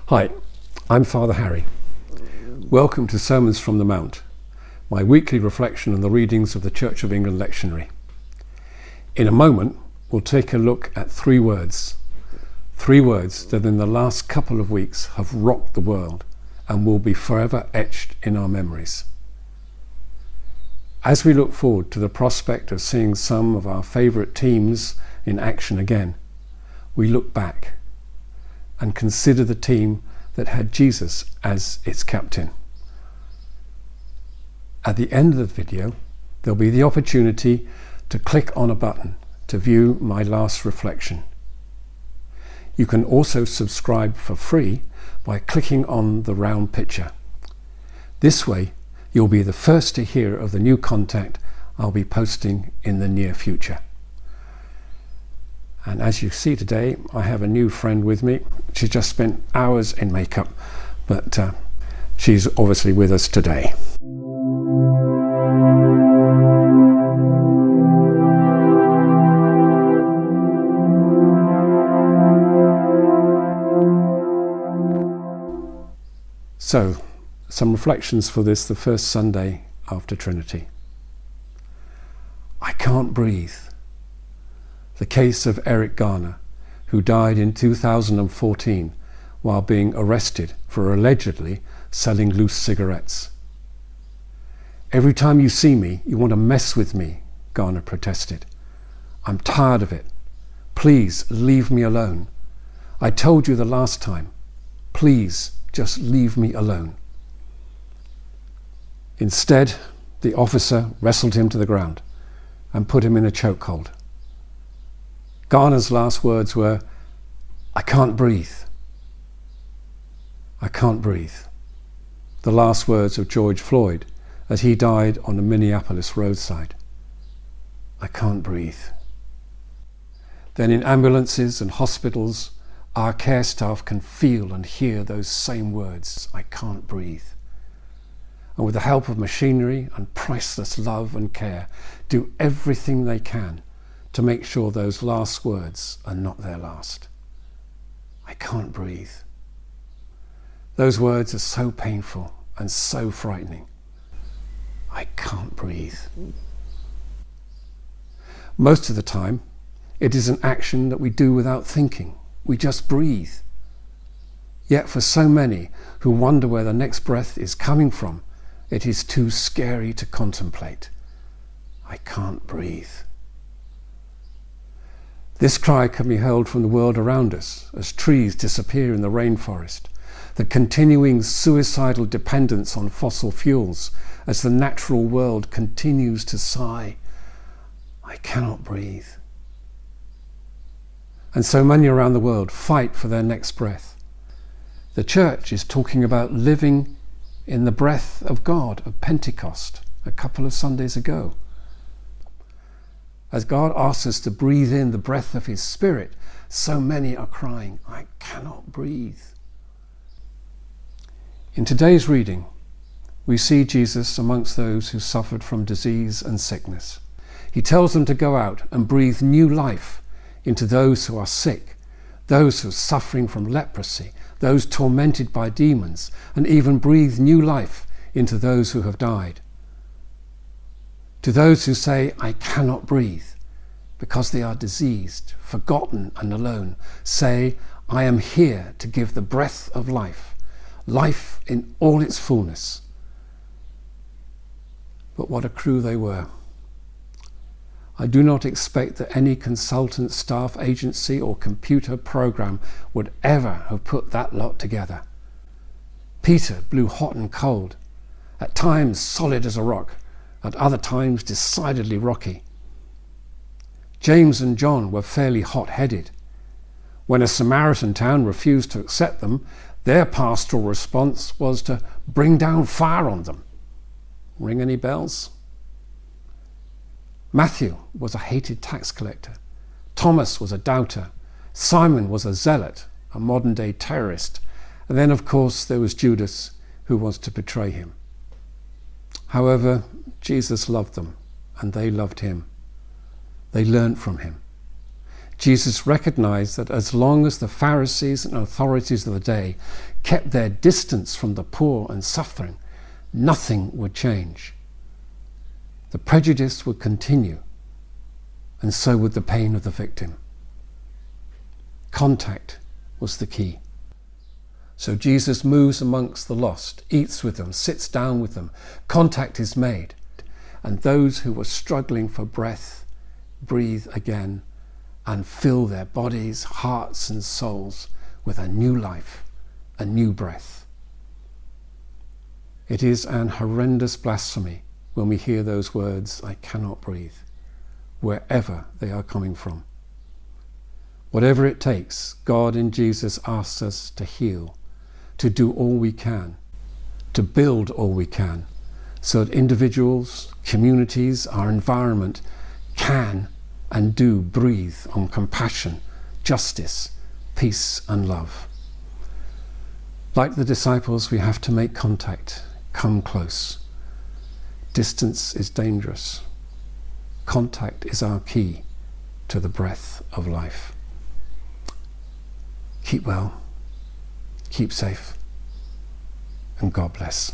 Hi, I'm Father Harry. Welcome to Sermons from the Mount, my weekly reflection on the readings of the Church of England lectionary. In a moment, we'll take a look at three words that in the last couple of weeks have rocked the world and will be forever etched in our memories. As we look forward to the prospect of seeing some of our favourite teams in action again, we look back and consider the team that had Jesus as its captain. At the end of the video, there'll be the opportunity to click on a button to view my last reflection. You can also subscribe for free by clicking on the round picture. This way, you'll be the first to hear of the new content I'll be posting in the near future. And as you see today, I have a new friend with me. She's just spent hours in makeup, but she's obviously with us today. So, some reflections for this, the first Sunday after Trinity. I can't breathe. The case of Eric Garner, who died in 2014 while being arrested for allegedly selling loose cigarettes. Every time you see me, you want to mess with me, Garner protested. I'm tired of it. Please leave me alone. I told you the last time. Please just leave me alone. Instead, the officer wrestled him to the ground and put him in a chokehold. Garner's last words were, I can't breathe. I can't breathe. The last words of George Floyd as he died on a Minneapolis roadside. I can't breathe. Then in ambulances and hospitals, our care staff can feel and hear those same words, I can't breathe. And with the help of machinery and priceless love and care, do everything they can to make sure those last words are not their last. I can't breathe. Those words are so painful and so frightening. I can't breathe. Most of the time, it is an action that we do without thinking. We just breathe. Yet for so many who wonder where the next breath is coming from, it is too scary to contemplate. I can't breathe. This cry can be heard from the world around us as trees disappear in the rainforest, the continuing suicidal dependence on fossil fuels as the natural world continues to sigh, I cannot breathe. And so many around the world fight for their next breath. The church is talking about living in the breath of God at Pentecost a couple of Sundays ago. As God asks us to breathe in the breath of His Spirit, so many are crying, I cannot breathe. In today's reading, we see Jesus amongst those who suffered from disease and sickness. He tells them to go out and breathe new life into those who are sick, those who are suffering from leprosy, those tormented by demons, and even breathe new life into those who have died. To those who say, I cannot breathe, because they are diseased, forgotten and alone, say, I am here to give the breath of life, life in all its fullness. But what a crew they were. I do not expect that any consultant, staff agency or computer program would ever have put that lot together. Peter blew hot and cold, at times solid as a rock, at other times decidedly rocky. James and John were fairly hot-headed. When a Samaritan town refused to accept them, their pastoral response was to bring down fire on them. Ring any bells? Matthew was a hated tax collector. Thomas was a doubter. Simon was a zealot, a modern-day terrorist. And then, of course, there was Judas, who was to betray him. However, Jesus loved them, and they loved him. They learned from him. Jesus recognized that as long as the Pharisees and authorities of the day kept their distance from the poor and suffering, nothing would change. The prejudice would continue, and so would the pain of the victim. Contact was the key. So Jesus moves amongst the lost, eats with them, sits down with them. Contact is made, and those who were struggling for breath breathe again and fill their bodies, hearts and souls with a new life, a new breath. It is an horrendous blasphemy when we hear those words, "I cannot breathe," wherever they are coming from. Whatever it takes, God in Jesus asks us to heal, to do all we can, to build all we can, so that individuals, communities, our environment can and do breathe on compassion, justice, peace and love. Like the disciples, we have to make contact, come close. Distance is dangerous. Contact is our key to the breath of life. Keep well, keep safe, and God bless.